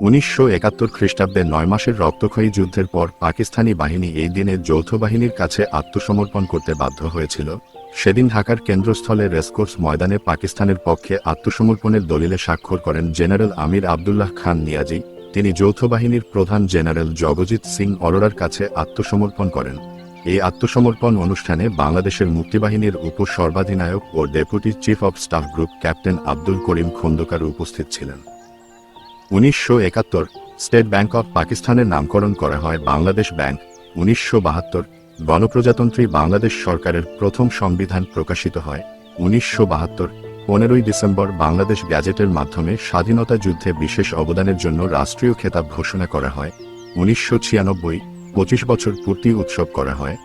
1971 খ্রিস্টাব্দে 9 মাসের রক্তক্ষয়ী যুদ্ধের পর পাকিস্তানি বাহিনী এই দিনে যৌথ বাহিনীর কাছে আত্মসমর্পণ করতে বাধ্য হয়েছিল। সেদিন ঢাকার কেন্দ্রস্থলে রেসকোর্স ময়দানে পাকিস্তানের পক্ষে আত্মসমর্পণের দলিলে স্বাক্ষর করেন জেনারেল আমির আবদুল্লাহ খান নিয়াজি। তিনি যৌথ বাহিনীর প্রধান জেনারেল জগজিৎ সিং অরোরার কাছে আত্মসমর্পণ করেন। এই আত্মসমর্পণ অনুষ্ঠানে বাংলাদেশের মুক্তিবাহিনীর উপসর্বাধিনায়ক ও deputy chief of staff group captain Abdul Karim Khandakar উপস্থিত ছিলেন। 1971 স্টেট ব্যাংক অব পাকিস্তানের নামকরণ করা হয় বাংলাদেশ ব্যাংক। 1972 গণপ্রজাতন্ত্রী বাংলাদেশ সরকারের প্রথম সংবিধান প্রকাশিত হয়। 1972 15 ডিসেম্বর বাংলাদেশ গ্যাজেটের মাধ্যমে স্বাধীনতা যুদ্ধে বিশেষ অবদানের জন্য রাষ্ট্রীয় খেতাব ঘোষণা করা হয়। 1996 25 বছর পূর্তি উৎসব করা হয়।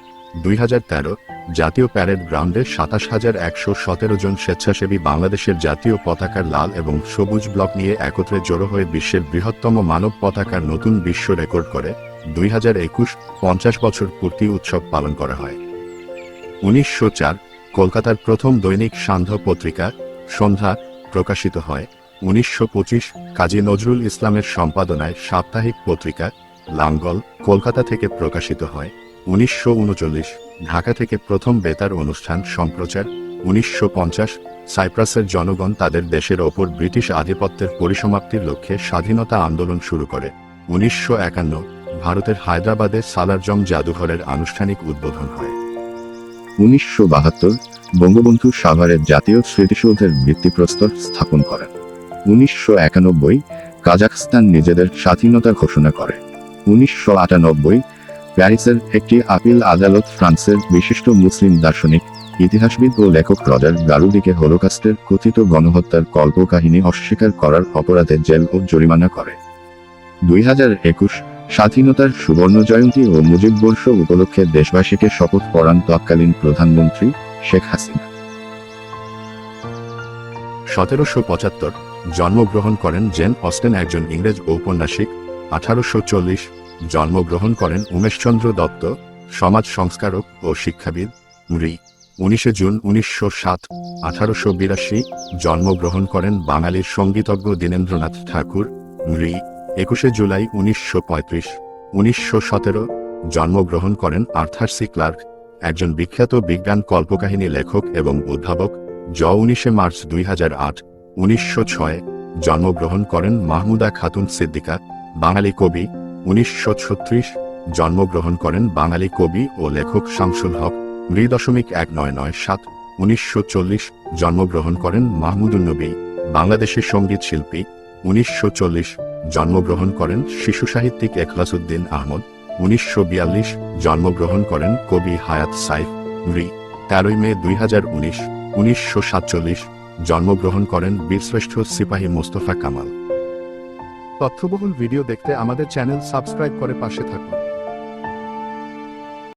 2013 জাতীয় প্যারেড গ্রাউন্ডে 27,117 জন স্বেচ্ছাসেবী বাংলাদেশের জাতীয় পতাকার লাল এবং সবুজ ব্লক নিয়ে একত্রে জড়ো হয়ে বিশ্বের বৃহত্তম মানব পতাকার নতুন বিশ্ব রেকর্ড করে। 2021 50 বছর পূর্তি উৎসব পালন করা হয়। 1904 কলকাতার প্রথম দৈনিক সান্ধ্য পত্রিকা সন্ধ্যা প্রকাশিত হয়। 1925 কাজী নজরুল ইসলামের সম্পাদনায় সাপ্তাহিক পত্রিকা লাঙ্গল কলকাতা থেকে প্রকাশিত হয়। 1939 ঢাকা থেকে প্রথম বেতার অনুষ্ঠান সম্প্রচার। 1950 সাইপ্রাসের জনগণ তাদের দেশের ওপর ব্রিটিশ আধিপত্যের পরিসমাপ্তির লক্ষ্যে স্বাধীনতা আন্দোলন শুরু করে। 1951 ভারতের হায়দ্রাবাদে সালারজং জাদুঘরের আনুষ্ঠানিক উদ্বোধন হয়। 1972 বঙ্গবন্ধু সাভারের জাতীয় স্মৃতিসৌধের ভিত্তিপ্রস্তর স্থাপন করেন। 1991 কাজাখস্তান নিজেদের স্বাধীনতা ঘোষণা করে। 1998 প্যারিসের একটি আপিল আদালত ফ্রান্সের বিশিষ্ট মুসলিম দার্শনিক ইতিহাসবিদ ও লেখক রজার গারুদিকে হলোকাস্টের কথিত গণহত্যার কল্পকাহিনী অস্বীকার করার অপরাধে জেল ও জরিমানা করে। 2021 স্বাধীনতার সুবর্ণ জয়ন্তী ও মুজিববর্ষ উপলক্ষে দেশবাসীকে শপথ পড়ান তৎকালীন প্রধানমন্ত্রী শেখ হাসিনা। 1775 জন্মগ্রহণ করেন জেন অস্টেন একজন ইংরেজ ঔপন্যাসিক। 1840 জন্মগ্রহণ করেন উমেশচন্দ্র দত্ত সমাজ সংস্কারক ও শিক্ষাবিদ। 19 জুন 1907 1882 জন্মগ্রহণ করেন বাঙালির সঙ্গীতজ্ঞ দীনেন্দ্রনাথ ঠাকুর। 21 জুলাই 1935 1917 জন্মগ্রহণ করেন আর্থার সি ক্লার্ক একজন বিখ্যাত বিজ্ঞান কল্পকাহিনী লেখক এবং উদ্ভাবক। 19 মার্চ 2008 1906 জন্মগ্রহণ করেন মাহমুদা খাতুন সিদ্দিকা বাঙালি কবি। 1936 জন্মগ্রহণ করেন বাঙালি কবি ও লেখক শামসুল হক। 1997 1940 জন্মগ্রহণ করেন মাহমুদুন্নবী বাংলাদেশের সঙ্গীত শিল্পী। 1940 জন্মগ্রহণ করেন শিশু সাহিত্যিক এখলাসউদ্দিন আহমদ। 1942 জন্মগ্রহণ করেন কবি হায়াত সাইফ। 13 মে 2019 1947 জন্মগ্রহণ করেন বীরশ্রেষ্ঠ সিপাহী মোস্তফা কামাল। তথ্যবহুল ভিডিও দেখতে আমাদের চ্যানেল সাবস্ক্রাইব করে পাশে থাকুন।